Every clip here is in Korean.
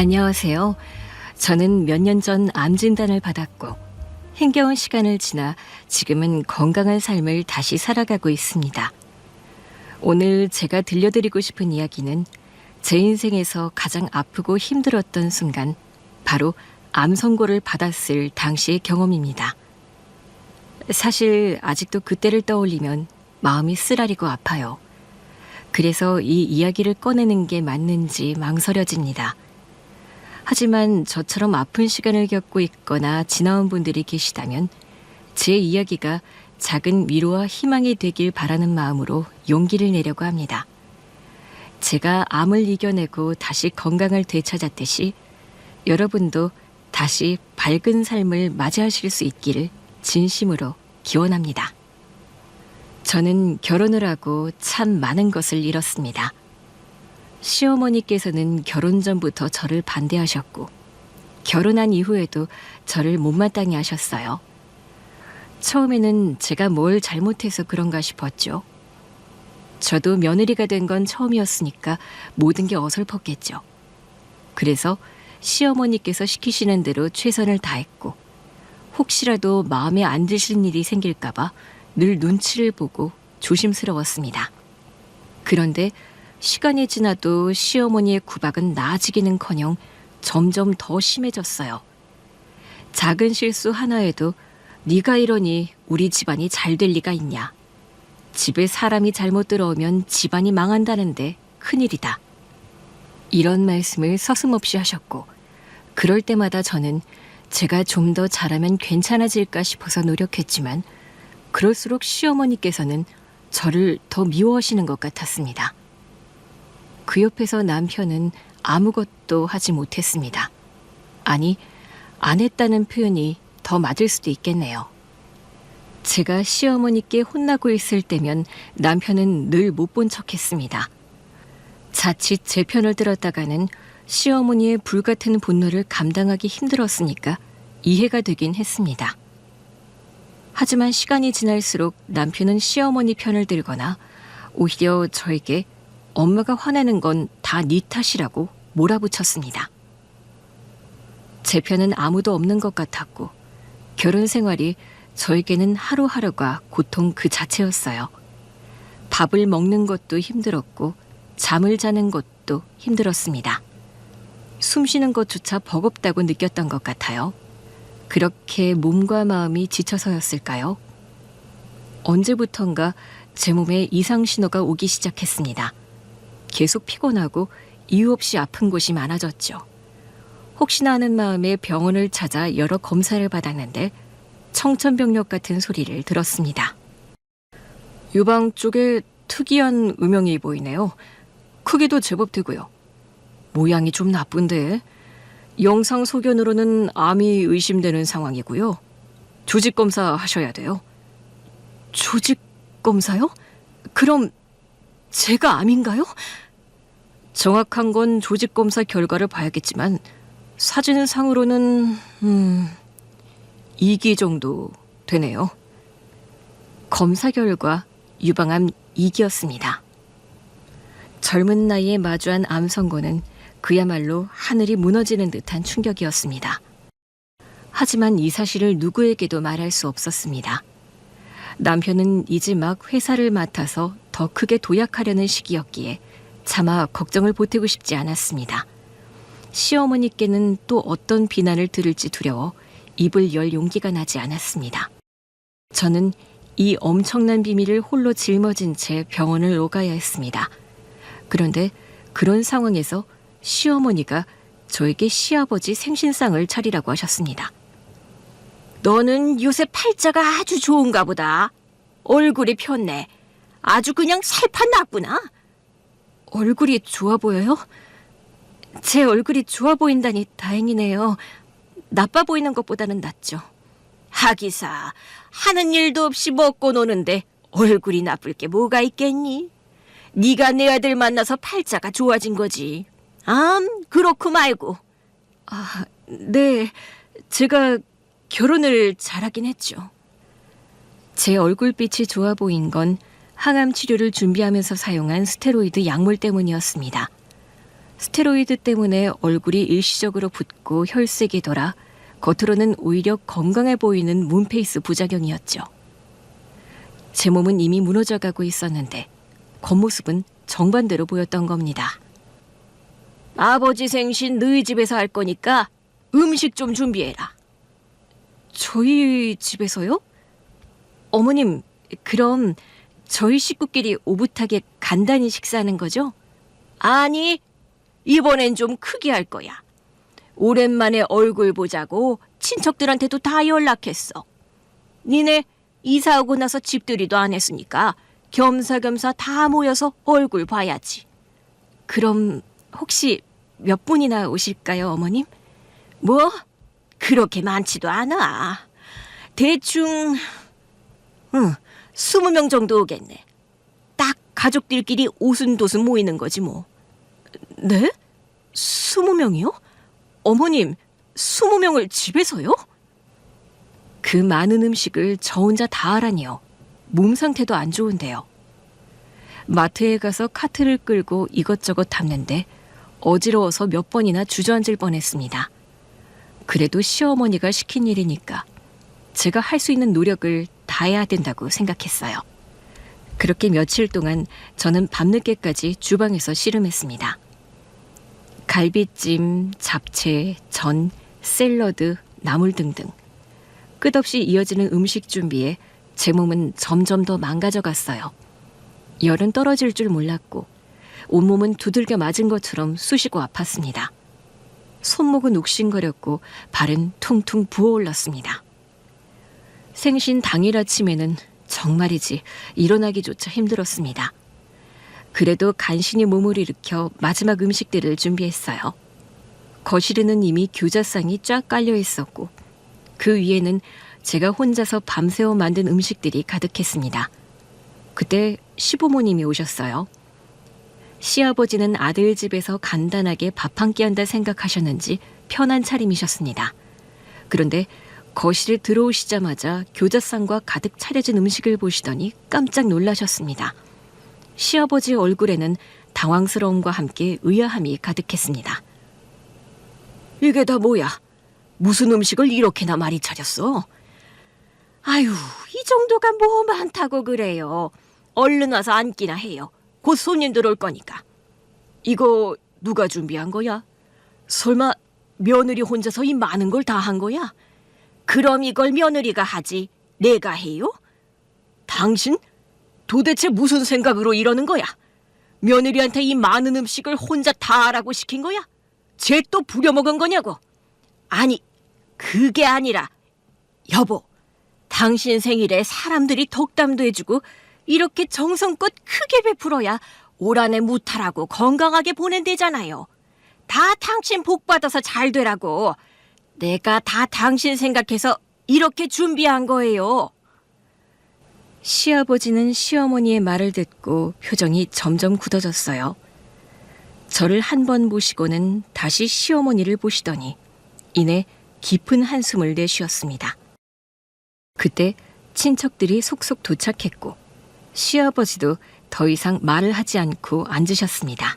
안녕하세요. 저는 몇 년 전 암 진단을 받았고 힘겨운 시간을 지나 지금은 건강한 삶을 다시 살아가고 있습니다. 오늘 제가 들려드리고 싶은 이야기는 제 인생에서 가장 아프고 힘들었던 순간, 바로 암 선고를 받았을 당시의 경험입니다. 사실 아직도 그때를 떠올리면 마음이 쓰라리고 아파요. 그래서 이 이야기를 꺼내는 게 맞는지 망설여집니다. 하지만 저처럼 아픈 시간을 겪고 있거나 지나온 분들이 계시다면 제 이야기가 작은 위로와 희망이 되길 바라는 마음으로 용기를 내려고 합니다. 제가 암을 이겨내고 다시 건강을 되찾았듯이 여러분도 다시 밝은 삶을 맞이하실 수 있기를 진심으로 기원합니다. 저는 결혼을 하고 참 많은 것을 잃었습니다. 시어머니께서는 결혼 전부터 저를 반대하셨고 결혼한 이후에도 저를 못마땅해 하셨어요. 처음에는 제가 뭘 잘못해서 그런가 싶었죠. 저도 며느리가 된 건 처음이었으니까 모든 게 어설펐겠죠. 그래서 시어머니께서 시키시는 대로 최선을 다했고 혹시라도 마음에 안 드실 일이 생길까 봐 늘 눈치를 보고 조심스러웠습니다. 그런데 시간이 지나도 시어머니의 구박은 나아지기는커녕 점점 더 심해졌어요. 작은 실수 하나에도 네가 이러니 우리 집안이 잘 될 리가 있냐. 집에 사람이 잘못 들어오면 집안이 망한다는데 큰일이다. 이런 말씀을 서슴없이 하셨고 그럴 때마다 저는 제가 좀 더 잘하면 괜찮아질까 싶어서 노력했지만 그럴수록 시어머니께서는 저를 더 미워하시는 것 같았습니다. 그 옆에서 남편은 아무것도 하지 못했습니다. 아니, 안 했다는 표현이 더 맞을 수도 있겠네요. 제가 시어머니께 혼나고 있을 때면 남편은 늘 못 본 척했습니다. 자칫 제 편을 들었다가는 시어머니의 불같은 분노를 감당하기 힘들었으니까 이해가 되긴 했습니다. 하지만 시간이 지날수록 남편은 시어머니 편을 들거나 오히려 저에게 엄마가 화내는 건 다 네 탓이라고 몰아붙였습니다. 제 편은 아무도 없는 것 같았고 결혼 생활이 저에게는 하루하루가 고통 그 자체였어요. 밥을 먹는 것도 힘들었고 잠을 자는 것도 힘들었습니다. 숨 쉬는 것조차 버겁다고 느꼈던 것 같아요. 그렇게 몸과 마음이 지쳐서였을까요? 언제부턴가 제 몸에 이상 신호가 오기 시작했습니다. 계속 피곤하고 이유 없이 아픈 곳이 많아졌죠. 혹시나 하는 마음에 병원을 찾아 여러 검사를 받았는데 청천벽력 같은 소리를 들었습니다. 유방 쪽에 특이한 음영이 보이네요. 크기도 제법 되고요. 모양이 좀 나쁜데 영상 소견으로는 암이 의심되는 상황이고요. 조직 검사 하셔야 돼요. 조직 검사요? 그럼 제가 암인가요? 정확한 건 조직 검사 결과를 봐야겠지만 사진상으로는 2기 정도 되네요. 검사 결과 유방암 2기였습니다. 젊은 나이에 마주한 암 선고는 그야말로 하늘이 무너지는 듯한 충격이었습니다. 하지만 이 사실을 누구에게도 말할 수 없었습니다. 남편은 이제 막 회사를 맡아서 더 크게 도약하려는 시기였기에 차마 걱정을 보태고 싶지 않았습니다. 시어머니께는 또 어떤 비난을 들을지 두려워 입을 열 용기가 나지 않았습니다. 저는 이 엄청난 비밀을 홀로 짊어진 채 병원을 오가야 했습니다. 그런데 그런 상황에서 시어머니가 저에게 시아버지 생신상을 차리라고 하셨습니다. 너는 요새 팔자가 아주 좋은가 보다. 얼굴이 폈네. 아주 그냥 살판 났구나. 얼굴이 좋아 보여요? 제 얼굴이 좋아 보인다니 다행이네요. 나빠 보이는 것보다는 낫죠. 하기사, 하는 일도 없이 먹고 노는데 얼굴이 나쁠 게 뭐가 있겠니? 네가 내 아들 만나서 팔자가 좋아진 거지. 그렇고 말고. 네, 제가 결혼을 잘하긴 했죠. 제 얼굴빛이 좋아 보인 건 항암 치료를 준비하면서 사용한 스테로이드 약물 때문이었습니다. 스테로이드 때문에 얼굴이 일시적으로 붓고 혈색이 돌아 겉으로는 오히려 건강해 보이는 문페이스 부작용이었죠. 제 몸은 이미 무너져가고 있었는데 겉모습은 정반대로 보였던 겁니다. 아버지 생신 너희 집에서 할 거니까 음식 좀 준비해라. 저희 집에서요? 어머님, 그럼 저희 식구끼리 오붓하게 간단히 식사하는 거죠? 아니, 이번엔 좀 크게 할 거야. 오랜만에 얼굴 보자고 친척들한테도 다 연락했어. 니네 이사 오고 나서 집들이도 안 했으니까 겸사겸사 다 모여서 얼굴 봐야지. 그럼 혹시 몇 분이나 오실까요, 어머님? 뭐? 그렇게 많지도 않아. 대충 20명 정도 오겠네. 딱 가족들끼리 오순도순 모이는 거지 뭐. 네? 20명이요? 어머님, 20명을 집에서요? 그 많은 음식을 저 혼자 다 하라니요. 몸 상태도 안 좋은데요. 마트에 가서 카트를 끌고 이것저것 담는데 어지러워서 몇 번이나 주저앉을 뻔했습니다. 그래도 시어머니가 시킨 일이니까 제가 할 수 있는 노력을 다해야 된다고 생각했어요. 그렇게 며칠 동안 저는 밤늦게까지 주방에서 씨름했습니다. 갈비찜, 잡채, 전, 샐러드, 나물 등등 끝없이 이어지는 음식 준비에 제 몸은 점점 더 망가져 갔어요. 열은 떨어질 줄 몰랐고 온몸은 두들겨 맞은 것처럼 쑤시고 아팠습니다. 손목은 욱신거렸고 발은 퉁퉁 부어올랐습니다. 생신 당일 아침에는 정말이지 일어나기조차 힘들었습니다. 그래도 간신히 몸을 일으켜 마지막 음식들을 준비했어요. 거실에는 이미 교자상이 쫙 깔려 있었고 그 위에는 제가 혼자서 밤새워 만든 음식들이 가득했습니다. 그때 시부모님이 오셨어요. 시아버지는 아들 집에서 간단하게 밥 한 끼 한다 생각하셨는지 편한 차림이셨습니다. 그런데 거실에 들어오시자마자 교자상과 가득 차려진 음식을 보시더니 깜짝 놀라셨습니다. 시아버지 얼굴에는 당황스러움과 함께 의아함이 가득했습니다. 이게 다 뭐야? 무슨 음식을 이렇게나 많이 차렸어? 아유, 이 정도가 뭐 많다고 그래요. 얼른 와서 앉기나 해요. 곧 손님들 올 거니까. 이거 누가 준비한 거야? 설마 며느리 혼자서 이 많은 걸 다 한 거야? 그럼 이걸 며느리가 하지 내가 해요? 당신 도대체 무슨 생각으로 이러는 거야? 며느리한테 이 많은 음식을 혼자 다 하라고 시킨 거야? 쟤 또 부려먹은 거냐고? 아니, 그게 아니라 여보, 당신 생일에 사람들이 덕담도 해주고 이렇게 정성껏 크게 베풀어야 올 한해 무탈하고 건강하게 보낸대잖아요. 다 당신 복 받아서 잘 되라고. 내가 다 당신 생각해서 이렇게 준비한 거예요. 시아버지는 시어머니의 말을 듣고 표정이 점점 굳어졌어요. 저를 한 번 보시고는 다시 시어머니를 보시더니 이내 깊은 한숨을 내쉬었습니다. 그때 친척들이 속속 도착했고 시아버지도 더 이상 말을 하지 않고 앉으셨습니다.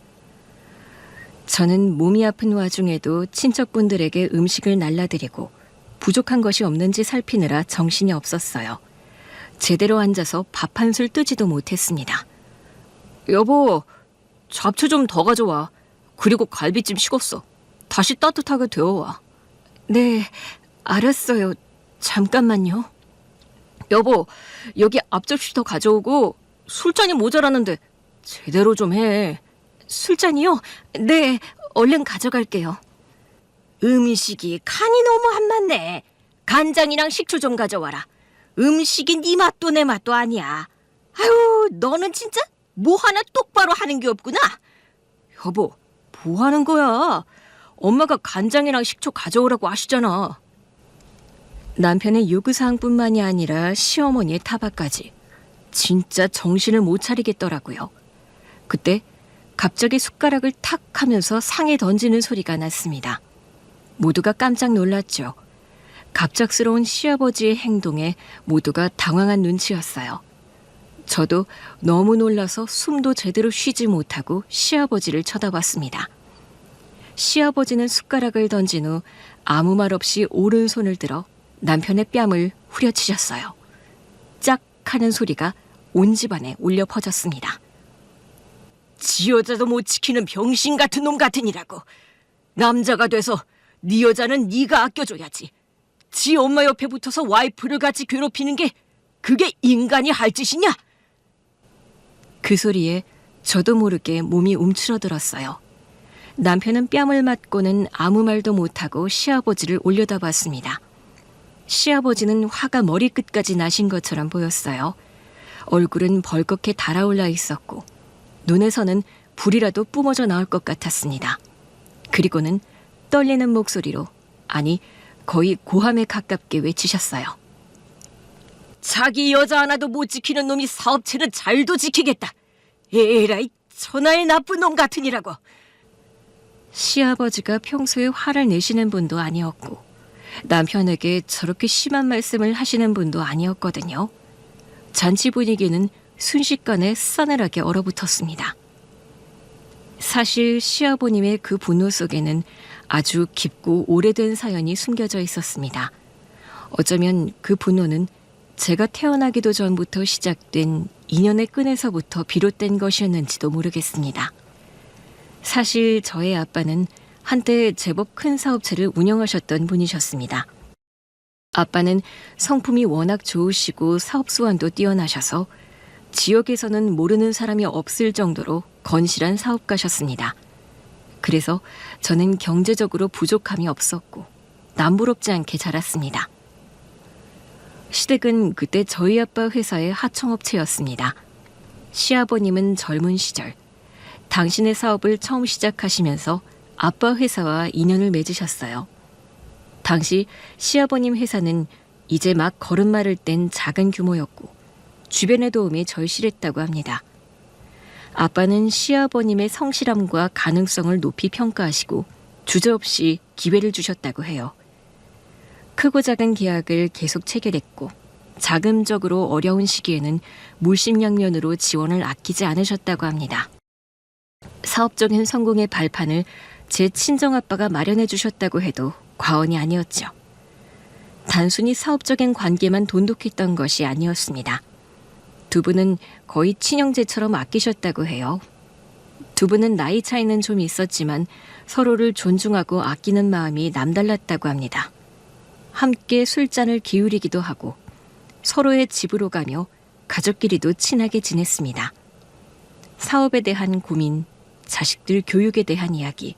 저는 몸이 아픈 와중에도 친척분들에게 음식을 날라드리고 부족한 것이 없는지 살피느라 정신이 없었어요. 제대로 앉아서 밥 한 술 뜨지도 못했습니다. 여보, 잡채 좀 더 가져와. 그리고 갈비찜 식었어. 다시 따뜻하게 데워와. 네, 알았어요. 잠깐만요. 여보, 여기 앞접시 더 가져오고 술잔이 모자라는데 제대로 좀 해. 술잔이요? 네, 얼른 가져갈게요. 음식이 간이 너무 안 맞네. 간장이랑 식초 좀 가져와라. 음식이 네 맛도 내 맛도 아니야. 아유, 너는 진짜 뭐 하나 똑바로 하는 게 없구나. 여보, 뭐 하는 거야? 엄마가 간장이랑 식초 가져오라고 하시잖아. 남편의 요구사항뿐만이 아니라 시어머니의 타박까지 진짜 정신을 못 차리겠더라고요. 그때 갑자기 숟가락을 탁 하면서 상에 던지는 소리가 났습니다. 모두가 깜짝 놀랐죠. 갑작스러운 시아버지의 행동에 모두가 당황한 눈치였어요. 저도 너무 놀라서 숨도 제대로 쉬지 못하고 시아버지를 쳐다봤습니다. 시아버지는 숟가락을 던진 후 아무 말 없이 오른손을 들어 남편의 뺨을 후려치셨어요. 짝 하는 소리가 온 집안에 울려 퍼졌습니다. 지 여자도 못 지키는 병신 같은 놈 같으니라고. 남자가 돼서 네 여자는 네가 아껴줘야지. 지 엄마 옆에 붙어서 와이프를 같이 괴롭히는 게 그게 인간이 할 짓이냐? 그 소리에 저도 모르게 몸이 움츠러들었어요. 남편은 뺨을 맞고는 아무 말도 못하고 시아버지를 올려다봤습니다. 시아버지는 화가 머리끝까지 나신 것처럼 보였어요. 얼굴은 벌겋게 달아올라 있었고 눈에서는 불이라도 뿜어져 나올 것 같았습니다. 그리고는 떨리는 목소리로, 아니 거의 고함에 가깝게 외치셨어요. 자기 여자 하나도 못 지키는 놈이 사업체는 잘도 지키겠다. 에라이 천하의 나쁜 놈 같으니라고. 시아버지가 평소에 화를 내시는 분도 아니었고 남편에게 저렇게 심한 말씀을 하시는 분도 아니었거든요. 잔치 분위기는 순식간에 싸늘하게 얼어붙었습니다. 사실 시아버님의 그 분노 속에는 아주 깊고 오래된 사연이 숨겨져 있었습니다. 어쩌면 그 분노는 제가 태어나기도 전부터 시작된 인연의 끈에서부터 비롯된 것이었는지도 모르겠습니다. 사실 저의 아빠는 한때 제법 큰 사업체를 운영하셨던 분이셨습니다. 아빠는 성품이 워낙 좋으시고 사업 수완도 뛰어나셔서 지역에서는 모르는 사람이 없을 정도로 건실한 사업가셨습니다. 그래서 저는 경제적으로 부족함이 없었고 남부럽지 않게 자랐습니다. 시댁은 그때 저희 아빠 회사의 하청업체였습니다. 시아버님은 젊은 시절 당신의 사업을 처음 시작하시면서 아빠 회사와 인연을 맺으셨어요. 당시 시아버님 회사는 이제 막 걸음마를 뗀 작은 규모였고 주변의 도움이 절실했다고 합니다. 아빠는 시아버님의 성실함과 가능성을 높이 평가하시고 주저없이 기회를 주셨다고 해요. 크고 작은 계약을 계속 체결했고 자금적으로 어려운 시기에는 물심양면으로 지원을 아끼지 않으셨다고 합니다. 사업적인 성공의 발판을 제 친정아빠가 마련해 주셨다고 해도 과언이 아니었죠. 단순히 사업적인 관계만 돈독했던 것이 아니었습니다. 두 분은 거의 친형제처럼 아끼셨다고 해요. 두 분은 나이 차이는 좀 있었지만 서로를 존중하고 아끼는 마음이 남달랐다고 합니다. 함께 술잔을 기울이기도 하고 서로의 집으로 가며 가족끼리도 친하게 지냈습니다. 사업에 대한 고민, 자식들 교육에 대한 이야기,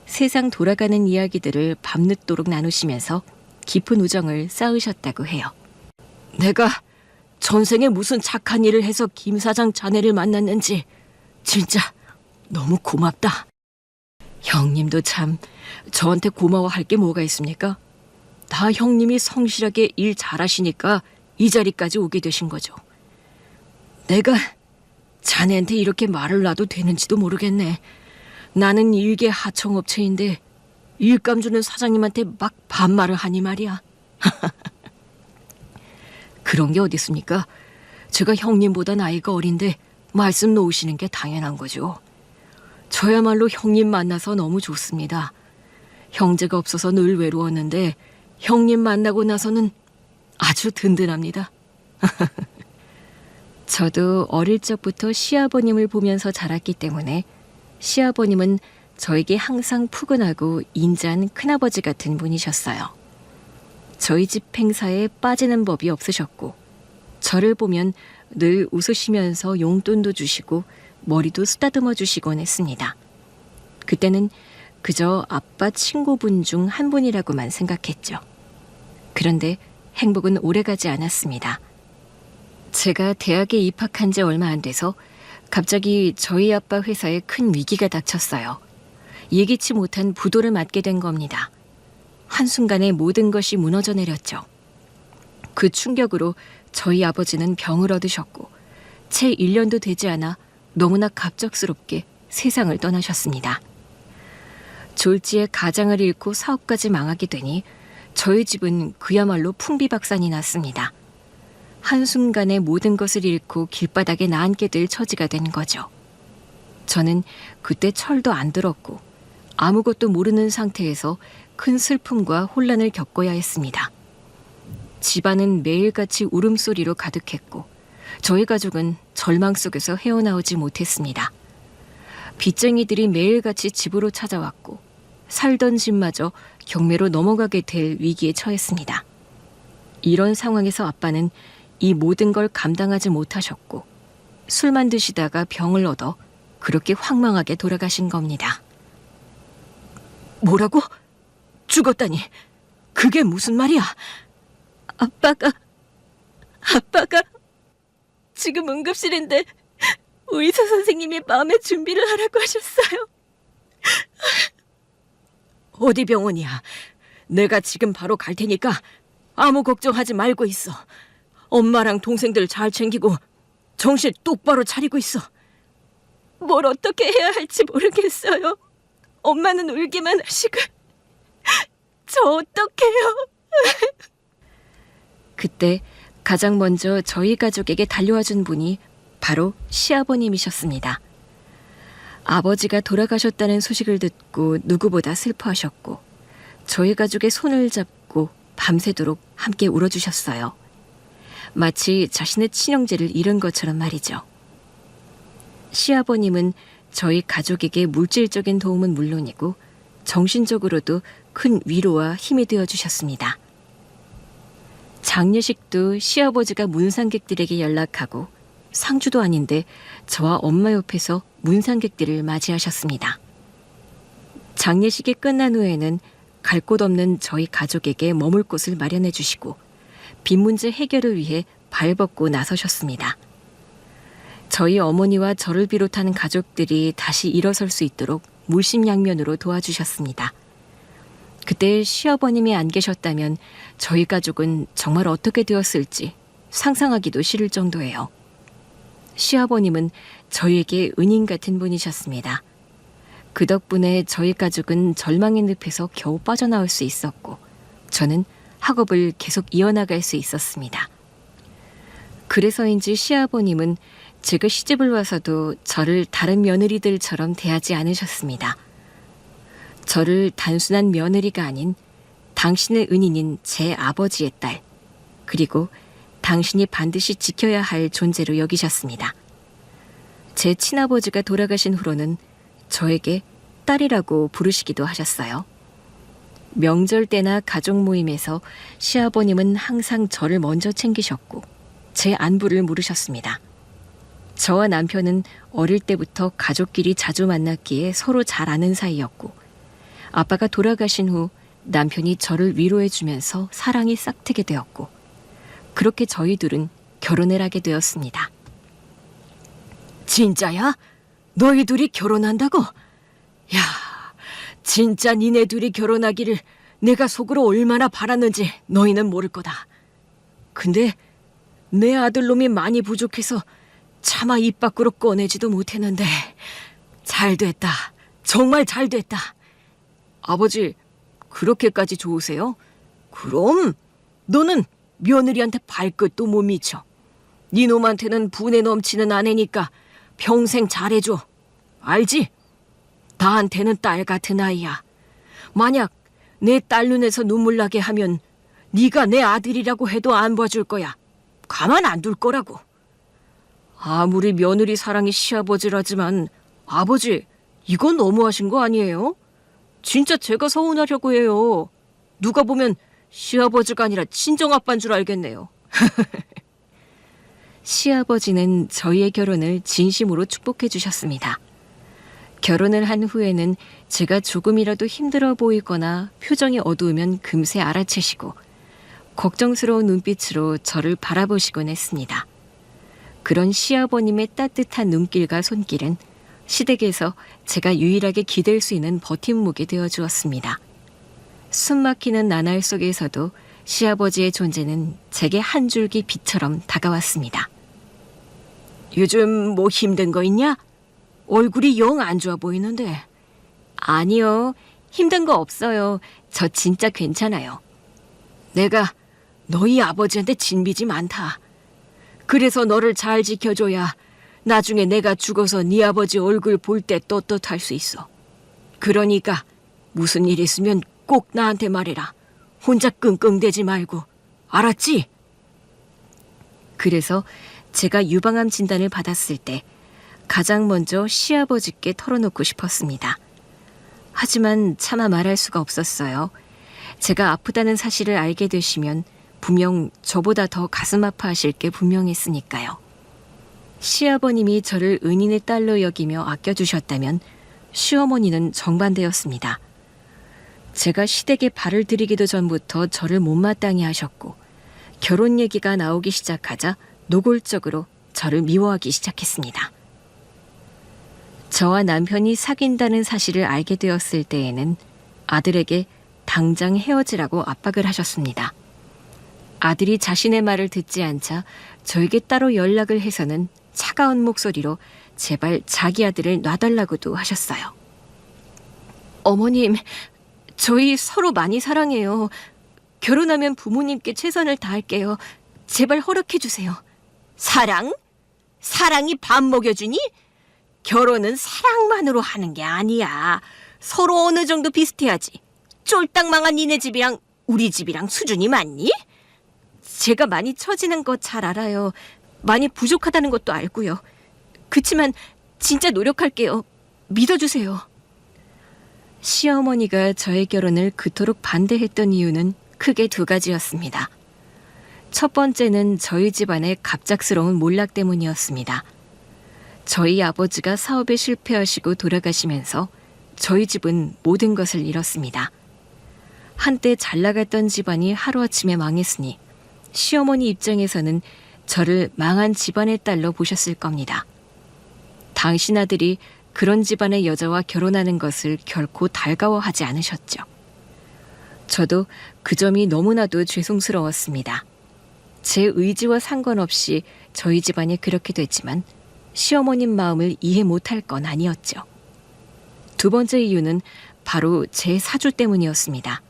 세상 돌아가는 이야기들을 밤늦도록 나누시면서 깊은 우정을 쌓으셨다고 해요. 내가 전생에 무슨 착한 일을 해서 김 사장 자네를 만났는지 진짜 너무 고맙다. 형님도 참 저한테 고마워할 게 뭐가 있습니까? 다 형님이 성실하게 일 잘하시니까 이 자리까지 오게 되신 거죠. 내가 자네한테 이렇게 말을 놔도 되는지도 모르겠네. 나는 일개 하청업체인데 일감 주는 사장님한테 막 반말을 하니 말이야. 그런 게 어디 있습니까? 제가 형님보다 나이가 어린데 말씀 놓으시는 게 당연한 거죠. 저야말로 형님 만나서 너무 좋습니다. 형제가 없어서 늘 외로웠는데 형님 만나고 나서는 아주 든든합니다. 저도 어릴 적부터 시아버님을 보면서 자랐기 때문에 시아버님은 저에게 항상 푸근하고 인자한 큰아버지 같은 분이셨어요. 저희 집 행사에 빠지는 법이 없으셨고 저를 보면 늘 웃으시면서 용돈도 주시고 머리도 쓰다듬어 주시곤 했습니다. 그때는 그저 아빠 친구분 중 한 분이라고만 생각했죠. 그런데 행복은 오래가지 않았습니다. 제가 대학에 입학한 지 얼마 안 돼서 갑자기 저희 아빠 회사에 큰 위기가 닥쳤어요. 예기치 못한 부도를 맞게 된 겁니다. 한순간에 모든 것이 무너져 내렸죠. 그 충격으로 저희 아버지는 병을 얻으셨고 채 1년도 되지 않아 너무나 갑작스럽게 세상을 떠나셨습니다. 졸지에 가장을 잃고 사업까지 망하게 되니 저희 집은 그야말로 풍비박산이 났습니다. 한순간에 모든 것을 잃고 길바닥에 나앉게 될 처지가 된 거죠. 저는 그때 철도 안 들었고 아무것도 모르는 상태에서 큰 슬픔과 혼란을 겪어야 했습니다. 집안은 매일같이 울음소리로 가득했고 저희 가족은 절망 속에서 헤어나오지 못했습니다. 빚쟁이들이 매일같이 집으로 찾아왔고 살던 집마저 경매로 넘어가게 될 위기에 처했습니다. 이런 상황에서 아빠는 이 모든 걸 감당하지 못하셨고 술만 드시다가 병을 얻어 그렇게 황망하게 돌아가신 겁니다. 뭐라고? 죽었다니 그게 무슨 말이야? 아빠가 지금 응급실인데 의사 선생님이 마음의 준비를 하라고 하셨어요. 어디 병원이야? 내가 지금 바로 갈 테니까 아무 걱정하지 말고 있어. 엄마랑 동생들 잘 챙기고 정신 똑바로 차리고 있어. 뭘 어떻게 해야 할지 모르겠어요. 엄마는 울기만 하시고 저 어떡해요? 그때 가장 먼저 저희 가족에게 달려와준 분이 바로 시아버님이셨습니다. 아버지가 돌아가셨다는 소식을 듣고 누구보다 슬퍼하셨고 저희 가족의 손을 잡고 밤새도록 함께 울어주셨어요. 마치 자신의 친형제를 잃은 것처럼 말이죠. 시아버님은 저희 가족에게 물질적인 도움은 물론이고 정신적으로도 큰 위로와 힘이 되어주셨습니다. 장례식도 시아버지가 문상객들에게 연락하고 상주도 아닌데 저와 엄마 옆에서 문상객들을 맞이하셨습니다. 장례식이 끝난 후에는 갈 곳 없는 저희 가족에게 머물 곳을 마련해 주시고 빚 문제 해결을 위해 발벗고 나서셨습니다. 저희 어머니와 저를 비롯한 가족들이 다시 일어설 수 있도록 물심양면으로 도와주셨습니다. 그때 시아버님이 안 계셨다면 저희 가족은 정말 어떻게 되었을지 상상하기도 싫을 정도예요. 시아버님은 저희에게 은인 같은 분이셨습니다. 그 덕분에 저희 가족은 절망의 늪에서 겨우 빠져나올 수 있었고 저는 학업을 계속 이어나갈 수 있었습니다. 그래서인지 시아버님은 제가 시집을 와서도 저를 다른 며느리들처럼 대하지 않으셨습니다. 저를 단순한 며느리가 아닌 당신의 은인인 제 아버지의 딸, 그리고 당신이 반드시 지켜야 할 존재로 여기셨습니다. 제 친아버지가 돌아가신 후로는 저에게 딸이라고 부르시기도 하셨어요. 명절 때나 가족 모임에서 시아버님은 항상 저를 먼저 챙기셨고 제 안부를 물으셨습니다. 저와 남편은 어릴 때부터 가족끼리 자주 만났기에 서로 잘 아는 사이였고 아빠가 돌아가신 후 남편이 저를 위로해주면서 사랑이 싹트게 되었고 그렇게 저희 둘은 결혼을 하게 되었습니다. 진짜야? 너희 둘이 결혼한다고? 야, 진짜 니네 둘이 결혼하기를 내가 속으로 얼마나 바랐는지 너희는 모를 거다. 근데 내 아들놈이 많이 부족해서 차마 입 밖으로 꺼내지도 못했는데 잘 됐다. 정말 잘 됐다. 아버지, 그렇게까지 좋으세요? 그럼 너는 며느리한테 발끝도 못 미쳐. 네 놈한테는 분에 넘치는 아내니까 평생 잘해줘. 알지? 나한테는 딸 같은 아이야. 만약 내 딸 눈에서 눈물 나게 하면 네가 내 아들이라고 해도 안 봐줄 거야. 가만 안 둘 거라고. 아무리 며느리 사랑이 시아버지라지만 아버지, 이건 너무하신 거 아니에요? 진짜 제가 서운하려고 해요. 누가 보면 시아버지가 아니라 친정아빠인 줄 알겠네요. 시아버지는 저희의 결혼을 진심으로 축복해 주셨습니다. 결혼을 한 후에는 제가 조금이라도 힘들어 보이거나 표정이 어두우면 금세 알아채시고 걱정스러운 눈빛으로 저를 바라보시곤 했습니다. 그런 시아버님의 따뜻한 눈길과 손길은 시댁에서 제가 유일하게 기댈 수 있는 버팀목이 되어주었습니다. 숨막히는 나날 속에서도 시아버지의 존재는 제게 한 줄기 빛처럼 다가왔습니다. 요즘 뭐 힘든 거 있냐? 얼굴이 영 안 좋아 보이는데. 아니요, 힘든 거 없어요. 저 진짜 괜찮아요. 내가 너희 아버지한테 진 빚이 많다. 그래서 너를 잘 지켜줘야 나중에 내가 죽어서 네 아버지 얼굴 볼 때 떳떳할 수 있어. 그러니까 무슨 일 있으면 꼭 나한테 말해라. 혼자 끙끙대지 말고. 알았지? 그래서 제가 유방암 진단을 받았을 때 가장 먼저 시아버지께 털어놓고 싶었습니다. 하지만 차마 말할 수가 없었어요. 제가 아프다는 사실을 알게 되시면 분명 저보다 더 가슴 아파하실 게 분명했으니까요. 시아버님이 저를 은인의 딸로 여기며 아껴주셨다면 시어머니는 정반대였습니다. 제가 시댁에 발을 들이기도 전부터 저를 못마땅해 하셨고 결혼 얘기가 나오기 시작하자 노골적으로 저를 미워하기 시작했습니다. 저와 남편이 사귄다는 사실을 알게 되었을 때에는 아들에게 당장 헤어지라고 압박을 하셨습니다. 아들이 자신의 말을 듣지 않자 저에게 따로 연락을 해서는 차가운 목소리로 제발 자기 아들을 놔달라고도 하셨어요. 어머님, 저희 서로 많이 사랑해요. 결혼하면 부모님께 최선을 다할게요. 제발 허락해 주세요. 사랑? 사랑이 밥 먹여주니? 결혼은 사랑만으로 하는 게 아니야. 서로 어느 정도 비슷해야지. 쫄딱 망한 니네 집이랑 우리 집이랑 수준이 맞니? 제가 많이 처지는 거 잘 알아요. 많이 부족하다는 것도 알고요. 그치만 진짜 노력할게요. 믿어주세요. 시어머니가 저의 결혼을 그토록 반대했던 이유는 크게 두 가지였습니다. 첫 번째는 저희 집안의 갑작스러운 몰락 때문이었습니다. 저희 아버지가 사업에 실패하시고 돌아가시면서 저희 집은 모든 것을 잃었습니다. 한때 잘 나갔던 집안이 하루아침에 망했으니 시어머니 입장에서는 저를 망한 집안의 딸로 보셨을 겁니다. 당신 아들이 그런 집안의 여자와 결혼하는 것을 결코 달가워하지 않으셨죠. 저도 그 점이 너무나도 죄송스러웠습니다. 제 의지와 상관없이 저희 집안이 그렇게 됐지만 시어머님 마음을 이해 못할 건 아니었죠. 두 번째 이유는 바로 제 사주 때문이었습니다.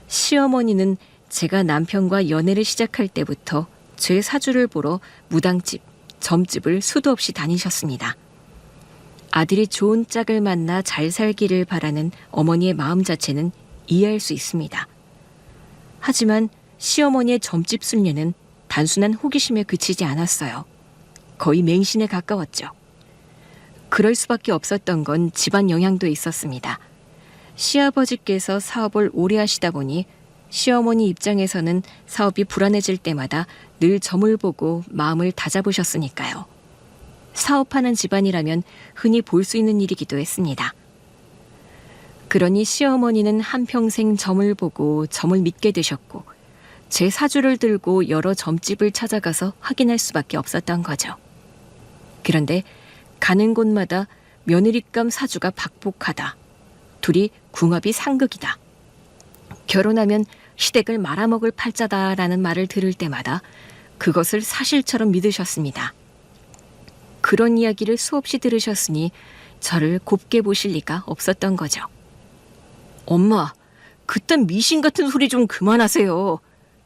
시어머니는 제가 남편과 연애를 시작할 때부터 제 사주를 보러 무당집, 점집을 수도 없이 다니셨습니다. 아들이 좋은 짝을 만나 잘 살기를 바라는 어머니의 마음 자체는 이해할 수 있습니다. 하지만 시어머니의 점집 순례는 단순한 호기심에 그치지 않았어요. 거의 맹신에 가까웠죠. 그럴 수밖에 없었던 건 집안 영향도 있었습니다. 시아버지께서 사업을 오래 하시다 보니 시어머니 입장에서는 사업이 불안해질 때마다 늘 점을 보고 마음을 다잡으셨으니까요. 사업하는 집안이라면 흔히 볼 수 있는 일이기도 했습니다. 그러니 시어머니는 한평생 점을 보고 점을 믿게 되셨고 제 사주를 들고 여러 점집을 찾아가서 확인할 수밖에 없었던 거죠. 그런데 가는 곳마다 며느리감 사주가 박복하다. 둘이 궁합이 상극이다. 결혼하면 시댁을 말아먹을 팔자다라는 말을 들을 때마다 그것을 사실처럼 믿으셨습니다. 그런 이야기를 수없이 들으셨으니 저를 곱게 보실 리가 없었던 거죠. 엄마, 그딴 미신 같은 소리 좀 그만하세요.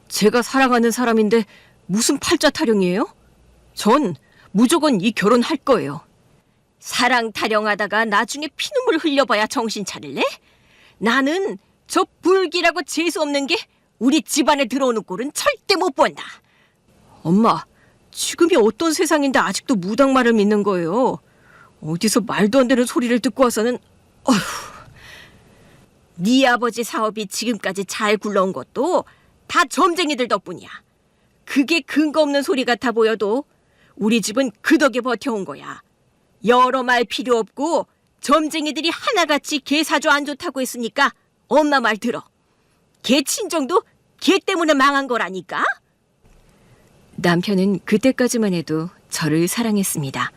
제가 사랑하는 사람인데 무슨 팔자 타령이에요? 전 무조건 이 결혼할 거예요. 사랑 타령하다가 나중에 피눈물 흘려봐야 정신 차릴래? 나는 저 불기라고 재수 없는 게 우리 집안에 들어오는 꼴은 절대 못 본다. 엄마, 지금이 어떤 세상인데 아직도 무당 말을 믿는 거예요? 어디서 말도 안 되는 소리를 듣고 와서는 어휴. 네 아버지 사업이 지금까지 잘 굴러온 것도 다 점쟁이들 덕분이야. 그게 근거 없는 소리 같아 보여도 우리 집은 그 덕에 버텨온 거야. 여러 말 필요 없고 점쟁이들이 하나같이 걔 사주 안 좋다고 했으니까 엄마 말 들어. 걔 친정도 걔 때문에 망한 거라니까. 남편은 그때까지만 해도 저를 사랑했습니다.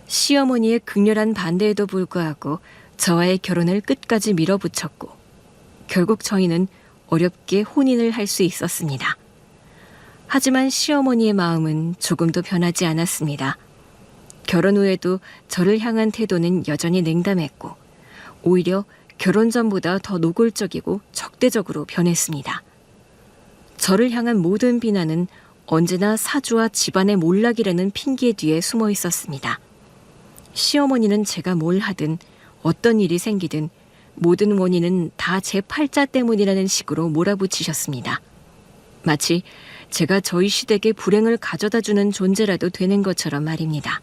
시어머니의 극렬한 반대에도 불구하고 저와의 결혼을 끝까지 밀어붙였고 결국 저희는 어렵게 혼인을 할 수 있었습니다. 하지만 시어머니의 마음은 조금도 변하지 않았습니다. 결혼 후에도 저를 향한 태도는 여전히 냉담했고 오히려 결혼 전보다 더 노골적이고 적대적으로 변했습니다. 저를 향한 모든 비난은 언제나 사주와 집안의 몰락이라는 핑계 뒤에 숨어 있었습니다. 시어머니는 제가 뭘 하든 어떤 일이 생기든 모든 원인은 다 제 팔자 때문이라는 식으로 몰아붙이셨습니다. 마치 제가 저희 시댁에 불행을 가져다주는 존재라도 되는 것처럼 말입니다.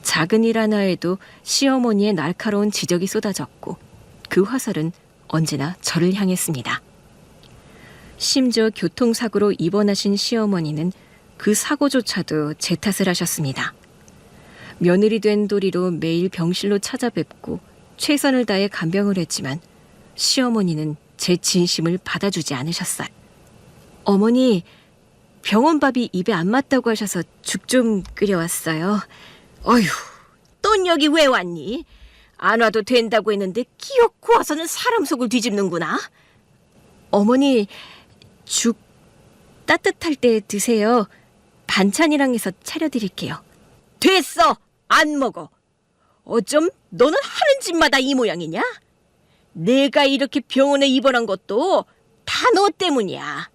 작은 일 하나에도 시어머니의 날카로운 지적이 쏟아졌고 그 화살은 언제나 저를 향했습니다. 심지어 교통사고로 입원하신 시어머니는 그 사고조차도 제 탓을 하셨습니다. 며느리 된 도리로 매일 병실로 찾아뵙고 최선을 다해 간병을 했지만 시어머니는 제 진심을 받아주지 않으셨어요. 어머니, 병원밥이 입에 안 맞다고 하셔서 죽 좀 끓여왔어요. 어휴, 넌 여기 왜 왔니? 안 와도 된다고 했는데 끼어코 와서는 사람 속을 뒤집는구나. 어머니, 죽 따뜻할 때 드세요. 반찬이랑 해서 차려드릴게요. 됐어, 안 먹어. 어쩜 너는 하는 짓마다 이 모양이냐? 내가 이렇게 병원에 입원한 것도 다 너 때문이야.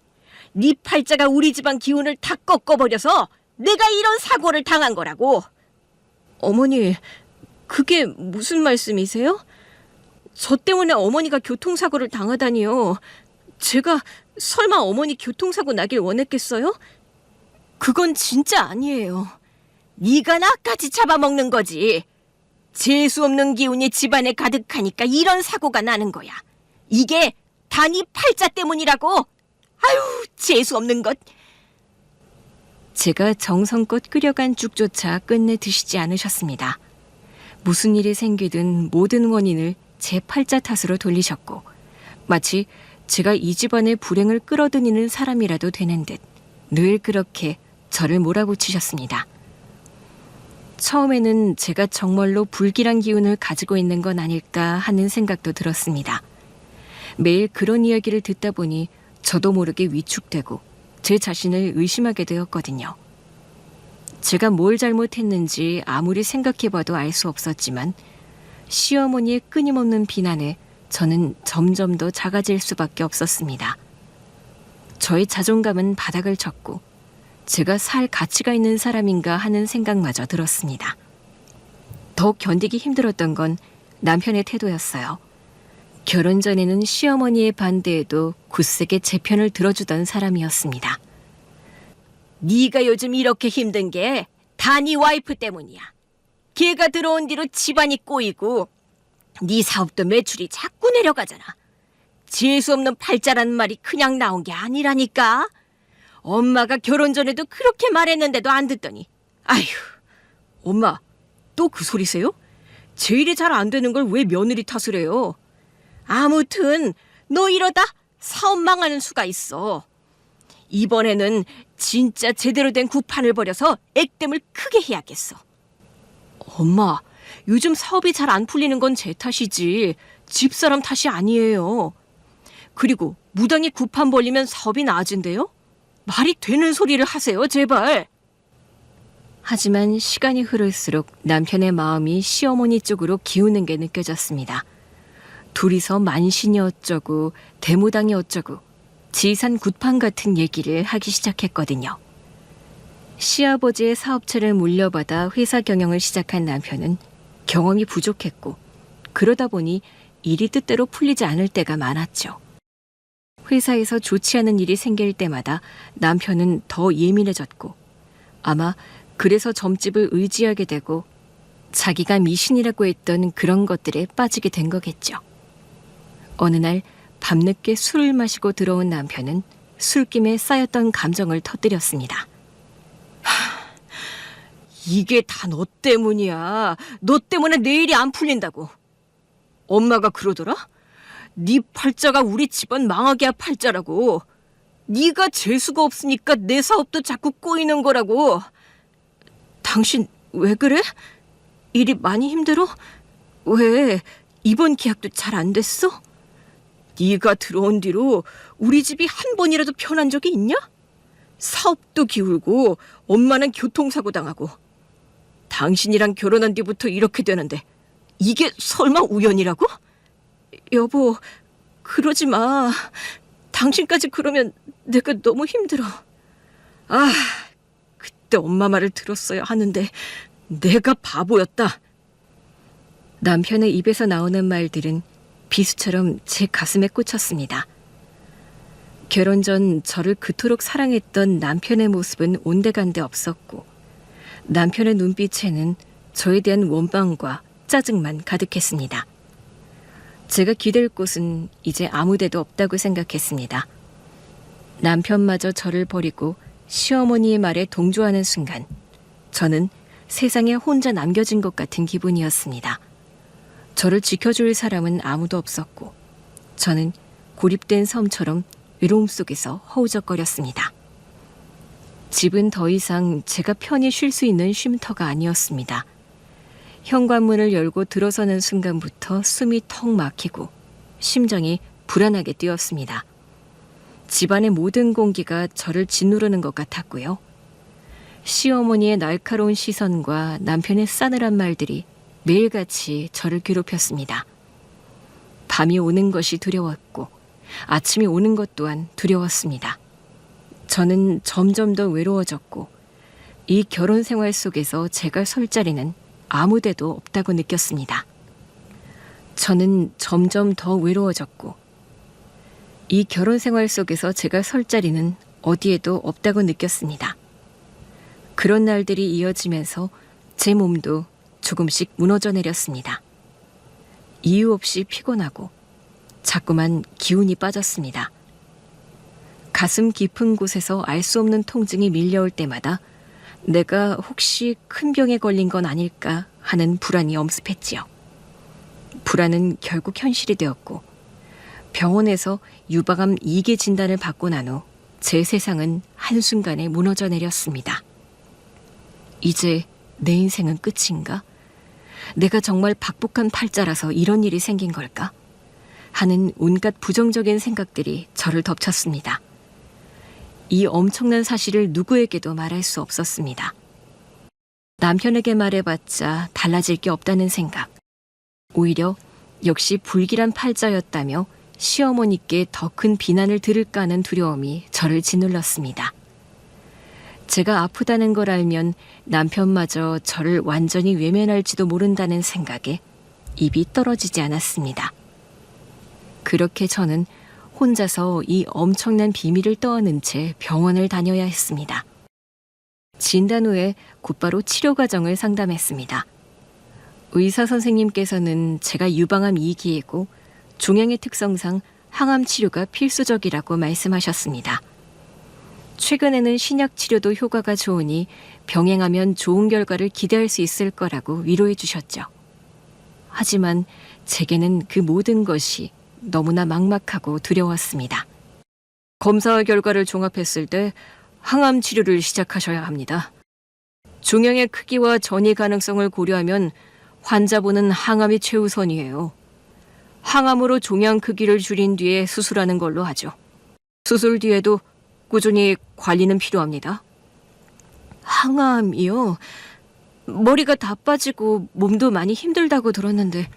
네 팔자가 우리 집안 기운을 다 꺾어버려서 내가 이런 사고를 당한 거라고. 어머니, 그게 무슨 말씀이세요? 저 때문에 어머니가 교통사고를 당하다니요. 제가 설마 어머니 교통사고 나길 원했겠어요? 그건 진짜 아니에요. 네가 나까지 잡아먹는 거지. 재수없는 기운이 집안에 가득하니까 이런 사고가 나는 거야. 이게 다 네 팔자 때문이라고. 아유, 재수없는 것. 제가 정성껏 끓여간 죽조차 끝내 드시지 않으셨습니다. 무슨 일이 생기든 모든 원인을 제 팔자 탓으로 돌리셨고 마치 제가 이 집안의 불행을 끌어들이는 사람이라도 되는 듯 늘 그렇게 저를 몰아붙이셨습니다. 처음에는 제가 정말로 불길한 기운을 가지고 있는 건 아닐까 하는 생각도 들었습니다. 매일 그런 이야기를 듣다 보니 저도 모르게 위축되고 제 자신을 의심하게 되었거든요. 제가 뭘 잘못했는지 아무리 생각해봐도 알 수 없었지만 시어머니의 끊임없는 비난에 저는 점점 더 작아질 수밖에 없었습니다. 저의 자존감은 바닥을 쳤고 제가 살 가치가 있는 사람인가 하는 생각마저 들었습니다. 더욱 견디기 힘들었던 건 남편의 태도였어요. 결혼 전에는 시어머니의 반대에도 굳세게 제 편을 들어주던 사람이었습니다. 네가 요즘 이렇게 힘든 게 다 네 와이프 때문이야. 걔가 들어온 뒤로 집안이 꼬이고 네 사업도 매출이 자꾸 내려가잖아. 재수없는 팔자라는 말이 그냥 나온 게 아니라니까. 엄마가 결혼 전에도 그렇게 말했는데도 안 듣더니. 아휴, 엄마, 또 그 소리세요? 제 일이 잘 안 되는 걸 왜 며느리 탓을 해요? 아무튼 너 이러다 사업 망하는 수가 있어. 이번에는 진짜 제대로 된 구판을 벌여서 액땜을 크게 해야겠어. 엄마, 요즘 사업이 잘 안 풀리는 건 제 탓이지 집사람 탓이 아니에요. 그리고 무당이 구판 벌리면 사업이 나아진대요? 말이 되는 소리를 하세요, 제발. 하지만 시간이 흐를수록 남편의 마음이 시어머니 쪽으로 기우는 게 느껴졌습니다. 둘이서 만신이 어쩌고 대무당이 어쩌고 지산 굿판 같은 얘기를 하기 시작했거든요. 시아버지의 사업체를 물려받아 회사 경영을 시작한 남편은 경험이 부족했고 그러다 보니 일이 뜻대로 풀리지 않을 때가 많았죠. 회사에서 좋지 않은 일이 생길 때마다 남편은 더 예민해졌고 아마 그래서 점집을 의지하게 되고 자기가 미신이라고 했던 그런 것들에 빠지게 된 거겠죠. 어느 날 밤늦게 술을 마시고 들어온 남편은 술김에 쌓였던 감정을 터뜨렸습니다. 이게 다 너 때문이야. 너 때문에 내 일이 안 풀린다고. 엄마가 그러더라. 네 팔자가 우리 집안 망하게 할 팔자라고. 네가 재수가 없으니까 내 사업도 자꾸 꼬이는 거라고. 당신 왜 그래? 일이 많이 힘들어? 왜 이번 계약도 잘 안 됐어? 네가 들어온 뒤로 우리 집이 한 번이라도 편한 적이 있냐? 사업도 기울고 엄마는 교통사고 당하고. 당신이랑 결혼한 뒤부터 이렇게 되는데 이게 설마 우연이라고? 여보, 그러지 마. 당신까지 그러면 내가 너무 힘들어. 아, 그때 엄마 말을 들었어야 하는데 내가 바보였다. 남편의 입에서 나오는 말들은 비수처럼 제 가슴에 꽂혔습니다. 결혼 전 저를 그토록 사랑했던 남편의 모습은 온데간데 없었고 남편의 눈빛에는 저에 대한 원망과 짜증만 가득했습니다. 제가 기댈 곳은 이제 아무 데도 없다고 생각했습니다. 남편마저 저를 버리고 시어머니의 말에 동조하는 순간 저는 세상에 혼자 남겨진 것 같은 기분이었습니다. 저를 지켜줄 사람은 아무도 없었고 저는 고립된 섬처럼 외로움 속에서 허우적거렸습니다. 집은 더 이상 제가 편히 쉴 수 있는 쉼터가 아니었습니다. 현관문을 열고 들어서는 순간부터 숨이 턱 막히고 심장이 불안하게 뛰었습니다. 집안의 모든 공기가 저를 짓누르는 것 같았고요. 시어머니의 날카로운 시선과 남편의 싸늘한 말들이 매일같이 저를 괴롭혔습니다. 밤이 오는 것이 두려웠고 아침이 오는 것 또한 두려웠습니다. 저는 점점 더 외로워졌고 이 결혼 생활 속에서 제가 설 자리는 아무 데도 없다고 느꼈습니다. 저는 점점 더 외로워졌고 이 결혼 생활 속에서 제가 설 자리는 어디에도 없다고 느꼈습니다. 그런 날들이 이어지면서 제 몸도 조금씩 무너져 내렸습니다. 이유 없이 피곤하고 자꾸만 기운이 빠졌습니다. 가슴 깊은 곳에서 알 수 없는 통증이 밀려올 때마다 내가 혹시 큰 병에 걸린 건 아닐까 하는 불안이 엄습했지요. 불안은 결국 현실이 되었고 병원에서 유방암 2기 진단을 받고 난 후 제 세상은 한순간에 무너져 내렸습니다. 이제 내 인생은 끝인가? 내가 정말 박복한 팔자라서 이런 일이 생긴 걸까? 하는 온갖 부정적인 생각들이 저를 덮쳤습니다. 이 엄청난 사실을 누구에게도 말할 수 없었습니다. 남편에게 말해봤자 달라질 게 없다는 생각. 오히려 역시 불길한 팔자였다며 시어머니께 더 큰 비난을 들을까 하는 두려움이 저를 짓눌렀습니다. 제가 아프다는 걸 알면 남편마저 저를 완전히 외면할지도 모른다는 생각에 입이 떨어지지 않았습니다. 그렇게 저는 혼자서 이 엄청난 비밀을 떠안은 채 병원을 다녀야 했습니다. 진단 후에 곧바로 치료 과정을 상담했습니다. 의사 선생님께서는 제가 유방암 2기이고 종양의 특성상 항암 치료가 필수적이라고 말씀하셨습니다. 최근에는 신약 치료도 효과가 좋으니 병행하면 좋은 결과를 기대할 수 있을 거라고 위로해 주셨죠. 하지만 제게는 그 모든 것이 너무나 막막하고 두려웠습니다. 검사 결과를 종합했을 때 항암 치료를 시작하셔야 합니다. 종양의 크기와 전이 가능성을 고려하면 환자분은 항암이 최우선이에요. 항암으로 종양 크기를 줄인 뒤에 수술하는 걸로 하죠. 수술 뒤에도 꾸준히 관리는 필요합니다. 항암이요? 머리가 다 빠지고 몸도 많이 힘들다고 들었는데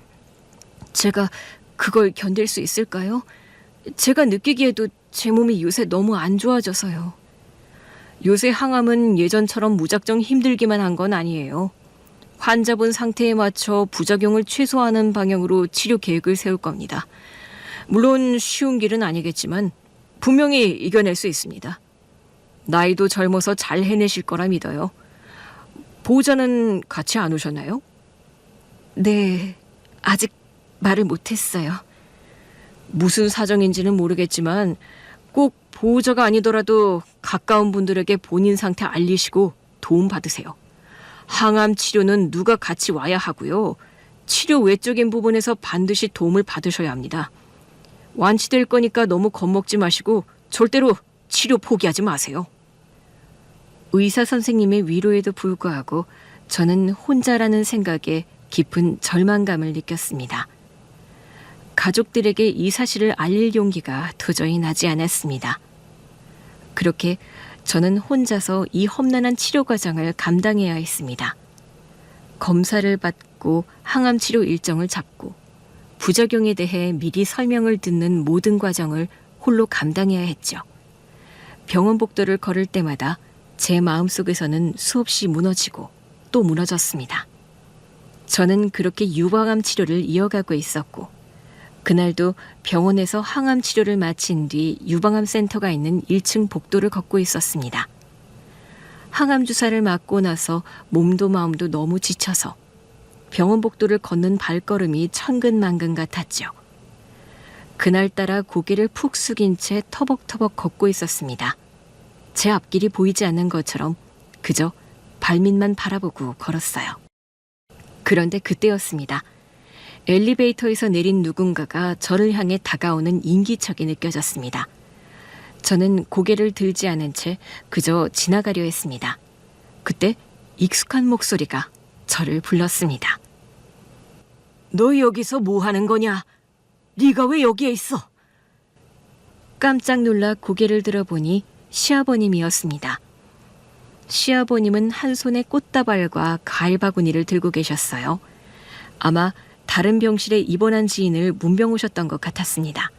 제가 그걸 견딜 수 있을까요? 제가 느끼기에도 제 몸이 요새 너무 안 좋아져서요. 요새 항암은 예전처럼 무작정 힘들기만 한 건 아니에요. 환자분 상태에 맞춰 부작용을 최소화하는 방향으로 치료 계획을 세울 겁니다. 물론 쉬운 길은 아니겠지만 분명히 이겨낼 수 있습니다. 나이도 젊어서 잘 해내실 거라 믿어요. 보호자는 같이 안 오셨나요? 네, 아직 말을 못했어요. 무슨 사정인지는 모르겠지만 꼭 보호자가 아니더라도 가까운 분들에게 본인 상태 알리시고 도움 받으세요. 항암 치료는 누가 같이 와야 하고요. 치료 외적인 부분에서 반드시 도움을 받으셔야 합니다. 완치될 거니까 너무 겁먹지 마시고 절대로 치료 포기하지 마세요. 의사 선생님의 위로에도 불구하고 저는 혼자라는 생각에 깊은 절망감을 느꼈습니다. 가족들에게 이 사실을 알릴 용기가 도저히 나지 않았습니다. 그렇게 저는 혼자서 이 험난한 치료 과정을 감당해야 했습니다. 검사를 받고 항암 치료 일정을 잡고 부작용에 대해 미리 설명을 듣는 모든 과정을 홀로 감당해야 했죠. 병원 복도를 걸을 때마다 제 마음속에서는 수없이 무너지고 또 무너졌습니다. 저는 그렇게 유방암 치료를 이어가고 있었고 그날도 병원에서 항암 치료를 마친 뒤 유방암 센터가 있는 1층 복도를 걷고 있었습니다. 항암 주사를 맞고 나서 몸도 마음도 너무 지쳐서 병원 복도를 걷는 발걸음이 천근만근 같았죠. 그날따라 고개를 푹 숙인 채 터벅터벅 걷고 있었습니다. 제 앞길이 보이지 않는 것처럼 그저 발밑만 바라보고 걸었어요. 그런데 그때였습니다. 엘리베이터에서 내린 누군가가 저를 향해 다가오는 인기척이 느껴졌습니다. 저는 고개를 들지 않은 채 그저 지나가려 했습니다. 그때 익숙한 목소리가 저를 불렀습니다. 너 여기서 뭐 하는 거냐? 네가 왜 여기에 있어? 깜짝 놀라 고개를 들어보니 시아버님이었습니다. 시아버님은 한 손에 꽃다발과 과일 바구니를 들고 계셨어요. 아마 다른 병실에 입원한 지인을 문병 오셨던 것 같았습니다.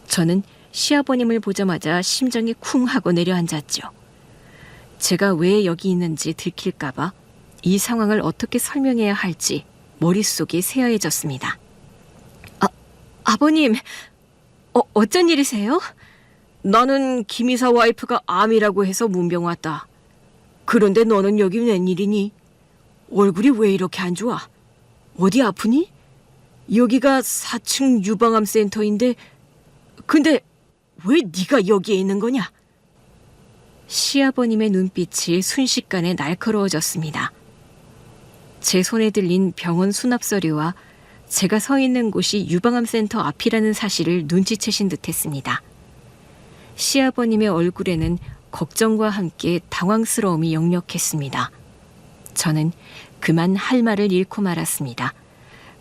저는 시아버님을 보자마자 심장이 쿵 하고 내려앉았죠. 제가 왜 여기 있는지 들킬까봐 이 상황을 어떻게 설명해야 할지 머릿속이 새하얘졌습니다. 아버님, 어쩐 일이세요? 나는 김이사 와이프가 암이라고 해서 문병 왔다. 그런데 너는 여기 웬일이니? 얼굴이 왜 이렇게 안 좋아? 어디 아프니? 여기가 4층 유방암 센터인데 근데 왜 네가 여기에 있는 거냐? 시아버님의 눈빛이 순식간에 날카로워졌습니다. 제 손에 들린 병원 수납 서류와 제가 서 있는 곳이 유방암 센터 앞이라는 사실을 눈치채신 듯했습니다. 시아버님의 얼굴에는 걱정과 함께 당황스러움이 역력했습니다. 저는 그만 할 말을 잃고 말았습니다.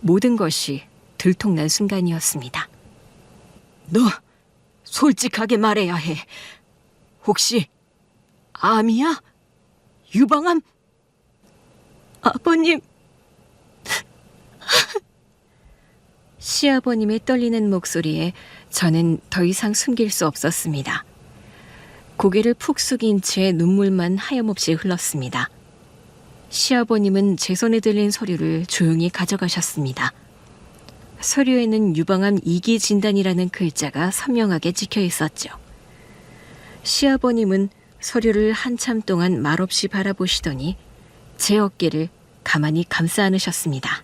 모든 것이 들통난 순간이었습니다. 너 솔직하게 말해야 해. 혹시 암이야? 유방암? 아버님. 시아버님의 떨리는 목소리에 저는 더 이상 숨길 수 없었습니다. 고개를 푹 숙인 채 눈물만 하염없이 흘렀습니다. 시아버님은 제 손에 들린 서류를 조용히 가져가셨습니다. 서류에는 유방암 2기 진단이라는 글자가 선명하게 찍혀 있었죠. 시아버님은 서류를 한참 동안 말없이 바라보시더니 제 어깨를 가만히 감싸 안으셨습니다.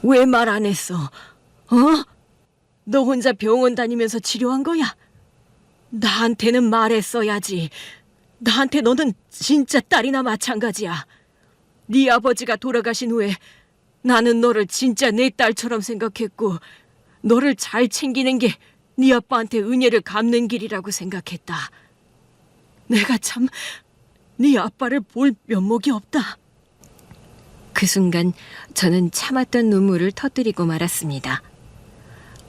왜 말 안 했어? 너 혼자 병원 다니면서 치료한 거야? 나한테는 말했어야지. 나한테 너는 진짜 딸이나 마찬가지야. 네 아버지가 돌아가신 후에 나는 너를 진짜 내 딸처럼 생각했고 너를 잘 챙기는 게 네 아빠한테 은혜를 갚는 길이라고 생각했다. 내가 참 네 아빠를 볼 면목이 없다. 그 순간 저는 참았던 눈물을 터뜨리고 말았습니다.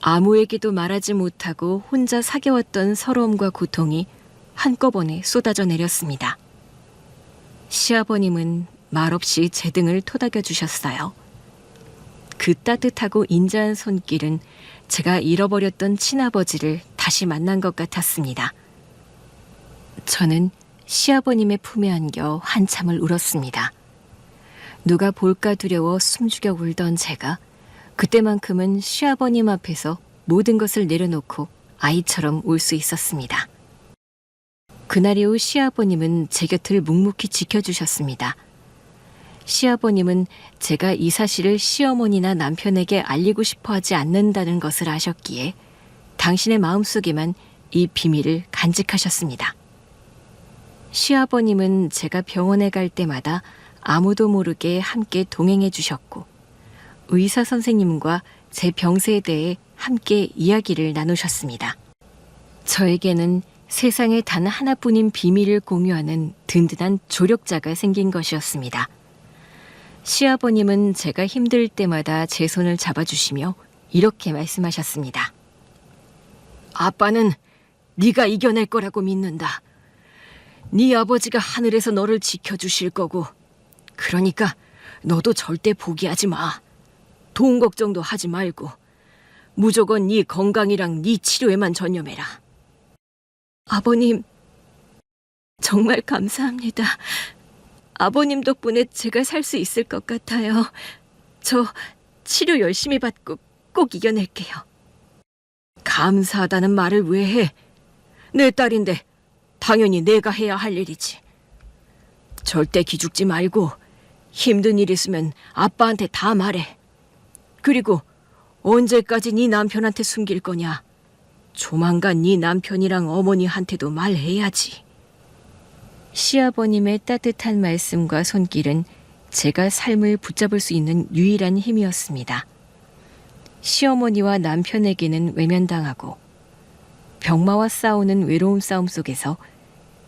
아무에게도 말하지 못하고 혼자 사겨왔던 서러움과 고통이 한꺼번에 쏟아져 내렸습니다. 시아버님은 말없이 제 등을 토닥여 주셨어요. 그 따뜻하고 인자한 손길은 제가 잃어버렸던 친아버지를 다시 만난 것 같았습니다. 저는 시아버님의 품에 안겨 한참을 울었습니다. 누가 볼까 두려워 숨죽여 울던 제가 그때만큼은 시아버님 앞에서 모든 것을 내려놓고 아이처럼 울 수 있었습니다. 그날 이후 시아버님은 제 곁을 묵묵히 지켜주셨습니다. 시아버님은 제가 이 사실을 시어머니나 남편에게 알리고 싶어 하지 않는다는 것을 아셨기에 당신의 마음속에만 이 비밀을 간직하셨습니다. 시아버님은 제가 병원에 갈 때마다 아무도 모르게 함께 동행해 주셨고 의사 선생님과 제 병세에 대해 함께 이야기를 나누셨습니다. 저에게는 세상에 단 하나뿐인 비밀을 공유하는 든든한 조력자가 생긴 것이었습니다. 시아버님은 제가 힘들 때마다 제 손을 잡아주시며 이렇게 말씀하셨습니다. 아빠는 네가 이겨낼 거라고 믿는다. 네 아버지가 하늘에서 너를 지켜주실 거고 그러니까 너도 절대 포기하지 마. 돈 걱정도 하지 말고 무조건 네 건강이랑 네 치료에만 전념해라. 아버님, 정말 감사합니다. 아버님 덕분에 제가 살 수 있을 것 같아요. 저 치료 열심히 받고 꼭 이겨낼게요. 감사하다는 말을 왜 해? 내 딸인데 당연히 내가 해야 할 일이지. 절대 기죽지 말고 힘든 일 있으면 아빠한테 다 말해. 그리고 언제까지 네 남편한테 숨길 거냐? 조만간 네 남편이랑 어머니한테도 말해야지. 시아버님의 따뜻한 말씀과 손길은 제가 삶을 붙잡을 수 있는 유일한 힘이었습니다. 시어머니와 남편에게는 외면당하고 병마와 싸우는 외로움 싸움 속에서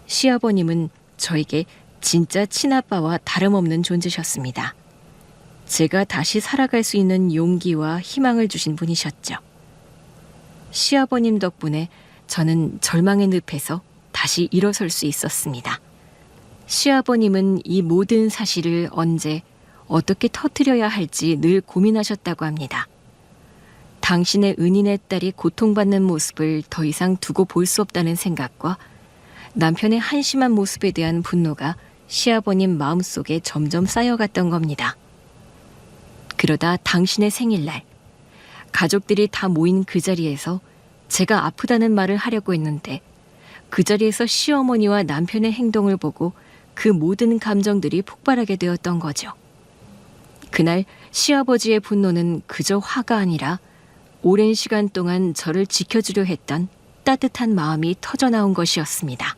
시아버님은 저에게 진짜 친아빠와 다름없는 존재셨습니다. 제가 다시 살아갈 수 있는 용기와 희망을 주신 분이셨죠. 시아버님 덕분에 저는 절망의 늪에서 다시 일어설 수 있었습니다. 시아버님은 이 모든 사실을 언제 어떻게 터뜨려야 할지 늘 고민하셨다고 합니다. 당신의 은인의 딸이 고통받는 모습을 더 이상 두고 볼 수 없다는 생각과 남편의 한심한 모습에 대한 분노가 시아버님 마음속에 점점 쌓여갔던 겁니다. 그러다 당신의 생일날 가족들이 다 모인 그 자리에서 제가 아프다는 말을 하려고 했는데 그 자리에서 시어머니와 남편의 행동을 보고 그 모든 감정들이 폭발하게 되었던 거죠. 그날 시아버지의 분노는 그저 화가 아니라 오랜 시간 동안 저를 지켜주려 했던 따뜻한 마음이 터져나온 것이었습니다.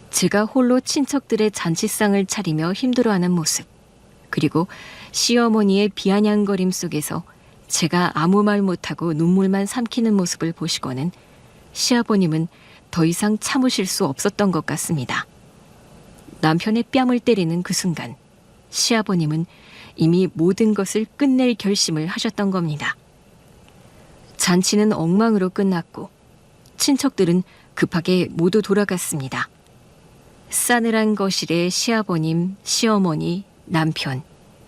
제가 홀로 친척들의 잔치상을 차리며 힘들어하는 모습, 그리고 시어머니의 비아냥거림 속에서 제가 아무 말 못하고 눈물만 삼키는 모습을 보시고는 시아버님은 더 이상 참으실 수 없었던 것 같습니다. 남편의 뺨을 때리는 그 순간 시아버님은 이미 모든 것을 끝낼 결심을 하셨던 겁니다. 잔치는 엉망으로 끝났고 친척들은 급하게 모두 돌아갔습니다. 싸늘한 거실에 시아버님, 시어머니, 남편,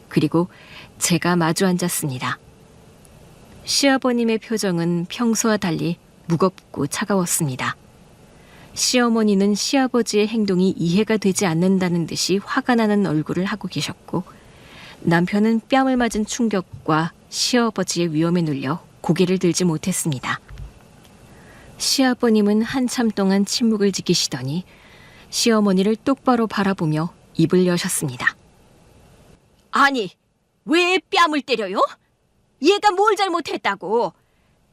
그리고 제가 마주 앉았습니다. 시아버님의 표정은 평소와 달리 무겁고 차가웠습니다. 시어머니는 시아버지의 행동이 이해가 되지 않는다는 듯이 화가 나는 얼굴을 하고 계셨고, 남편은 뺨을 맞은 충격과 시아버지의 위험에 눌려 고개를 들지 못했습니다. 시아버님은 한참 동안 침묵을 지키시더니 시어머니를 똑바로 바라보며 입을 여셨습니다. 아니, 왜 뺨을 때려요? 얘가 뭘 잘못했다고?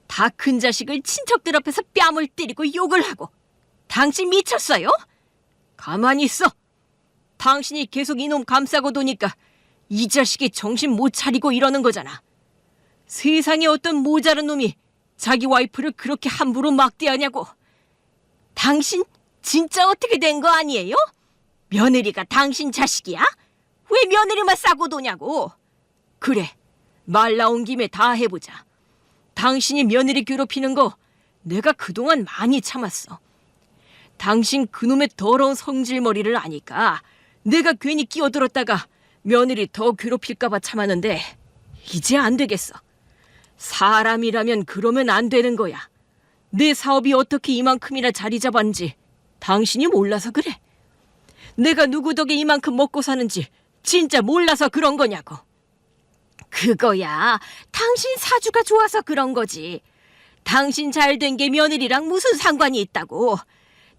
다 큰 자식을 친척들 앞에서 뺨을 때리고 욕을 하고. 당신 미쳤어요? 가만히 있어. 당신이 계속 이놈 감싸고 도니까 이 자식이 정신 못 차리고 이러는 거잖아. 세상에 어떤 모자란 놈이 자기 와이프를 그렇게 함부로 막대하냐고. 당신 진짜 어떻게 된 거 아니에요? 며느리가 당신 자식이야? 왜 며느리만 싸고 도냐고. 그래, 말 나온 김에 다 해보자. 당신이 며느리 괴롭히는 거 내가 그동안 많이 참았어. 당신 그놈의 더러운 성질머리를 아니까 내가 괜히 끼어들었다가 며느리 더 괴롭힐까봐 참았는데 이제 안 되겠어. 사람이라면 그러면 안 되는 거야. 내 사업이 어떻게 이만큼이나 자리 잡았는지 당신이 몰라서 그래. 내가 누구 덕에 이만큼 먹고 사는지 진짜 몰라서 그런 거냐고. 그거야, 당신 사주가 좋아서 그런 거지. 당신 잘된 게 며느리랑 무슨 상관이 있다고.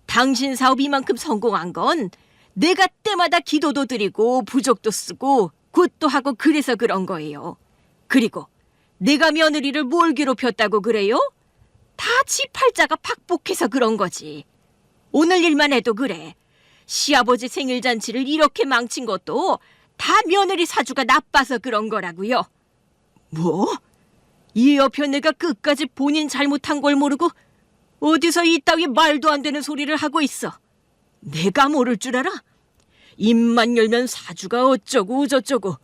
당신 사업 이만큼 성공한 건 내가 때마다 기도도 드리고 부적도 쓰고 굿도 하고 그래서 그런 거예요. 그리고 내가 며느리를 뭘 괴롭혔다고 그래요? 다 지 팔자가 박복해서 그런 거지. 오늘 일만 해도 그래. 시아버지 생일 잔치를 이렇게 망친 것도 다 며느리 사주가 나빠서 그런 거라고요. 뭐? 이 옆에 내가 끝까지 본인 잘못한 걸 모르고 어디서 이따위 말도 안 되는 소리를 하고 있어. 내가 모를 줄 알아? 입만 열면 사주가 어쩌고 저쩌고.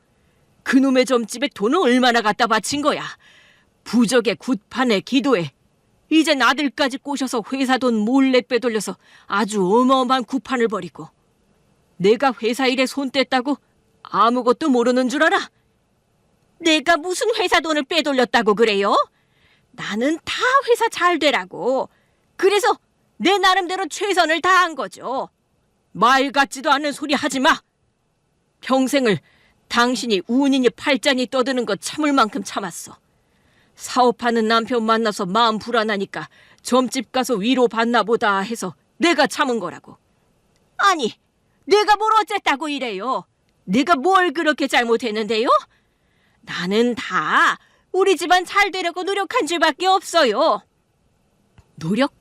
그놈의 점집에 돈을 얼마나 갖다 바친 거야. 부적에 굿판에 기도에. 이젠 아들까지 꼬셔서 회사 돈 몰래 빼돌려서 아주 어마어마한 구판을 벌이고. 내가 회사 일에 손 뗐다고 아무것도 모르는 줄 알아? 내가 무슨 회사 돈을 빼돌렸다고 그래요? 나는 다 회사 잘 되라고. 그래서 내 나름대로 최선을 다한 거죠. 말 같지도 않은 소리 하지 마. 평생을 당신이 운이니 팔자니 떠드는 거 참을 만큼 참았어. 사업하는 남편 만나서 마음 불안하니까 점집 가서 위로 받나 보다 해서 내가 참은 거라고. 아니, 내가 뭘 어쨌다고 이래요? 내가 뭘 그렇게 잘못했는데요? 나는 다 우리 집안 잘 되려고 노력한 줄밖에 없어요. 노력?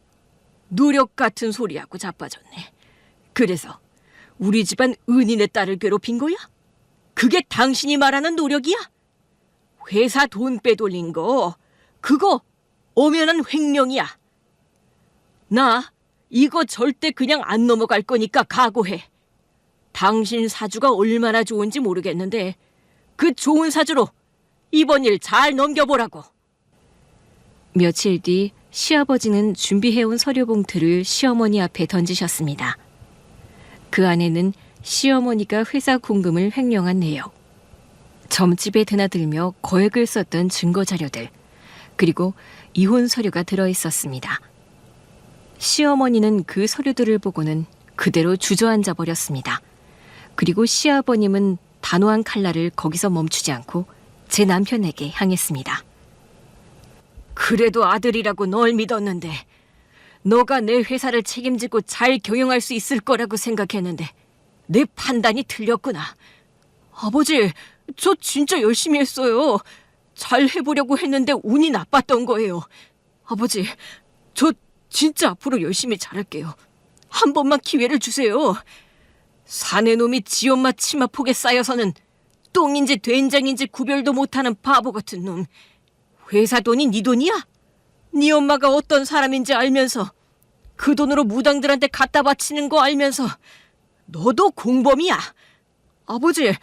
노력 같은 소리하고 자빠졌네. 그래서 우리 집안 은인의 딸을 괴롭힌 거야? 그게 당신이 말하는 노력이야? 회사 돈 빼돌린 거, 그거 엄연한 횡령이야. 나 이거 절대 그냥 안 넘어갈 거니까 각오해. 당신 사주가 얼마나 좋은지 모르겠는데 그 좋은 사주로 이번 일 잘 넘겨보라고. 며칠 뒤 시아버지는 준비해온 서류 봉투를 시어머니 앞에 던지셨습니다. 그 안에는 시어머니가 회사 공금을 횡령한 내역, 점집에 드나들며 거액을 썼던 증거 자료들, 그리고 이혼 서류가 들어있었습니다. 시어머니는 그 서류들을 보고는 그대로 주저앉아 버렸습니다. 그리고 시아버님은 단호한 칼날을 거기서 멈추지 않고 제 남편에게 향했습니다. 그래도 아들이라고 널 믿었는데 너가 내 회사를 책임지고 잘 경영할 수 있을 거라고 생각했는데 내 판단이 틀렸구나. 아버지, 저 진짜 열심히 했어요. 잘 해보려고 했는데 운이 나빴던 거예요. 아버지, 저 진짜 앞으로 열심히 잘할게요. 한 번만 기회를 주세요. 사내 놈이 지 엄마 치마폭에 쌓여서는 똥인지 된장인지 구별도 못하는 바보 같은 놈. 회사 돈이 네 돈이야? 네 엄마가 어떤 사람인지 알면서 그 돈으로 무당들한테 갖다 바치는 거 알면서 너도 공범이야. 아버지,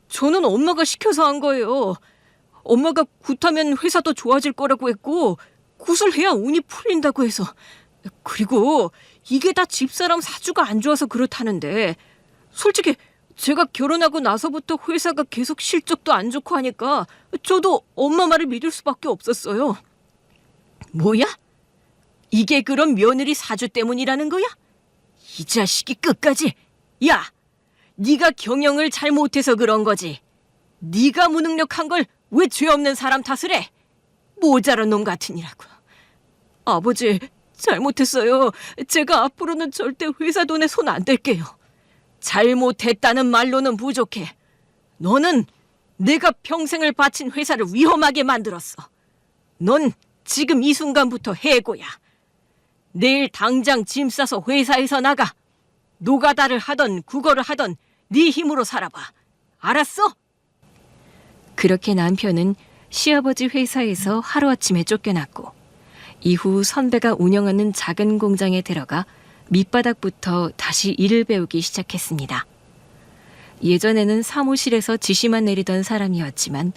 저는 엄마가 시켜서 한 거예요. 엄마가 굿하면 회사도 좋아질 거라고 했고 굿을 해야 운이 풀린다고 해서. 그리고 이게 다 집사람 사주가 안 좋아서 그렇다는데 솔직히 제가 결혼하고 나서부터 회사가 계속 실적도 안 좋고 하니까 저도 엄마 말을 믿을 수밖에 없었어요. 뭐야? 이게 그럼 며느리 사주 때문이라는 거야? 이 자식이 끝까지. 야, 네가 경영을 잘 못해서 그런 거지. 네가 무능력한 걸 왜 죄 없는 사람 탓을 해? 모자란 놈 같으니라고. 아버지, 잘못했어요. 제가 앞으로는 절대 회사 돈에 손 안 댈게요. 잘못했다는 말로는 부족해. 너는 내가 평생을 바친 회사를 위험하게 만들었어. 넌 지금 이 순간부터 해고야. 내일 당장 짐 싸서 회사에서 나가. 노가다를 하던 국어를 하던 네 힘으로 살아봐. 알았어? 그렇게 남편은 시아버지 회사에서 하루아침에 쫓겨났고 이후 선배가 운영하는 작은 공장에 들어가 밑바닥부터 다시 일을 배우기 시작했습니다. 예전에는 사무실에서 지시만 내리던 사람이었지만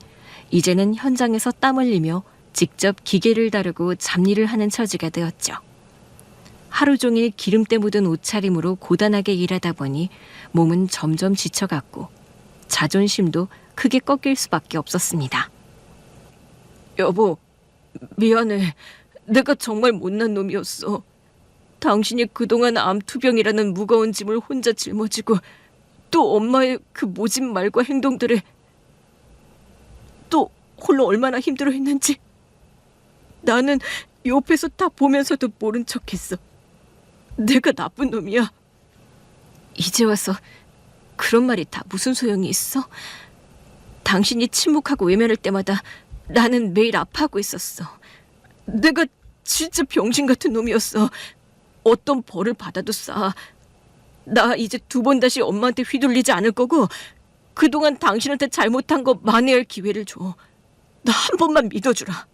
이제는 현장에서 땀 흘리며 직접 기계를 다루고 잡일을 하는 처지가 되었죠. 하루 종일 기름때 묻은 옷차림으로 고단하게 일하다 보니 몸은 점점 지쳐갔고 자존심도 크게 꺾일 수밖에 없었습니다. 여보, 미안해. 내가 정말 못난 놈이었어. 당신이 그동안 암투병이라는 무거운 짐을 혼자 짊어지고 또 엄마의 그 모진 말과 행동들에 또 홀로 얼마나 힘들어했는지 나는 옆에서 다 보면서도 모른 척했어. 내가 나쁜 놈이야. 이제 와서 그런 말이 다 무슨 소용이 있어? 당신이 침묵하고 외면할 때마다 나는 매일 아파하고 있었어. 내가 진짜 병신 같은 놈이었어. 어떤 벌을 받아도 싸. 나 이제 두 번 다시 엄마한테 휘둘리지 않을 거고 그동안 당신한테 잘못한 거 만회할 기회를 줘. 나 한 번만 믿어주라.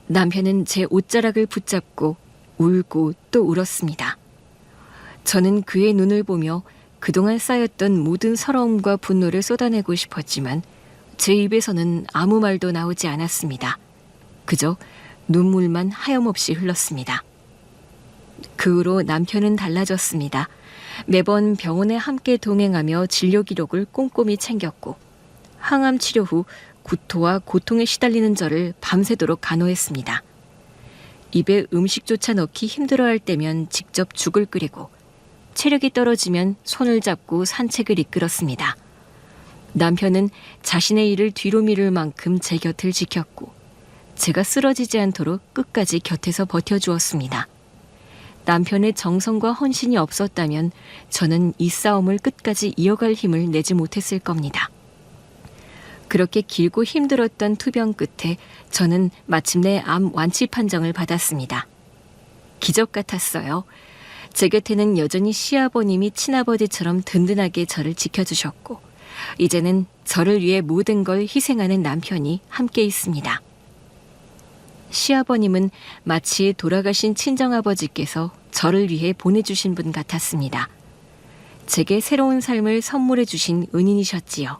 남편은 제 옷자락을 붙잡고 울고 또 울었습니다. 저는 그의 눈을 보며 그동안 쌓였던 모든 서러움과 분노를 쏟아내고 싶었지만 제 입에서는 아무 말도 나오지 않았습니다. 그저 눈물만 하염없이 흘렀습니다. 그 후로 남편은 달라졌습니다. 매번 병원에 함께 동행하며 진료 기록을 꼼꼼히 챙겼고 항암 치료 후 구토와 고통에 시달리는 저를 밤새도록 간호했습니다. 입에 음식조차 넣기 힘들어할 때면 직접 죽을 끓이고 체력이 떨어지면 손을 잡고 산책을 이끌었습니다. 남편은 자신의 일을 뒤로 미룰 만큼 제 곁을 지켰고 제가 쓰러지지 않도록 끝까지 곁에서 버텨주었습니다. 남편의 정성과 헌신이 없었다면 저는 이 싸움을 끝까지 이어갈 힘을 내지 못했을 겁니다. 그렇게 길고 힘들었던 투병 끝에 저는 마침내 암 완치 판정을 받았습니다. 기적 같았어요. 제 곁에는 여전히 시아버님이 친아버지처럼 든든하게 저를 지켜주셨고, 이제는 저를 위해 모든 걸 희생하는 남편이 함께 있습니다. 시아버님은 마치 돌아가신 친정아버지께서 저를 위해 보내주신 분 같았습니다. 제게 새로운 삶을 선물해 주신 은인이셨지요.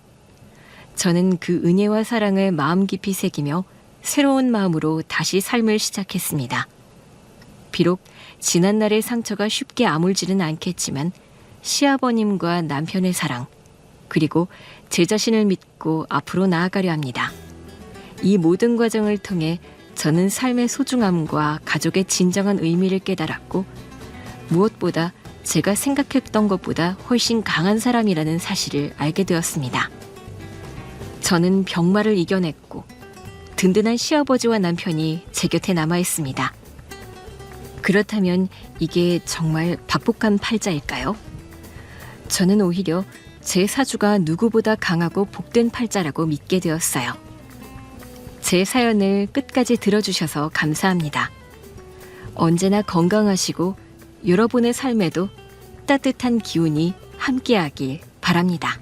저는 그 은혜와 사랑을 마음 깊이 새기며 새로운 마음으로 다시 삶을 시작했습니다. 비록 지난날의 상처가 쉽게 아물지는 않겠지만 시아버님과 남편의 사랑, 그리고 제 자신을 믿고 앞으로 나아가려 합니다. 이 모든 과정을 통해 저는 삶의 소중함과 가족의 진정한 의미를 깨달았고, 무엇보다 제가 생각했던 것보다 훨씬 강한 사람이라는 사실을 알게 되었습니다. 저는 병마를 이겨냈고 든든한 시아버지와 남편이 제 곁에 남아있습니다. 그렇다면 이게 정말 박복한 팔자일까요? 저는 오히려 제 사주가 누구보다 강하고 복된 팔자라고 믿게 되었어요. 제 사연을 끝까지 들어주셔서 감사합니다. 언제나 건강하시고 여러분의 삶에도 따뜻한 기운이 함께하길 바랍니다.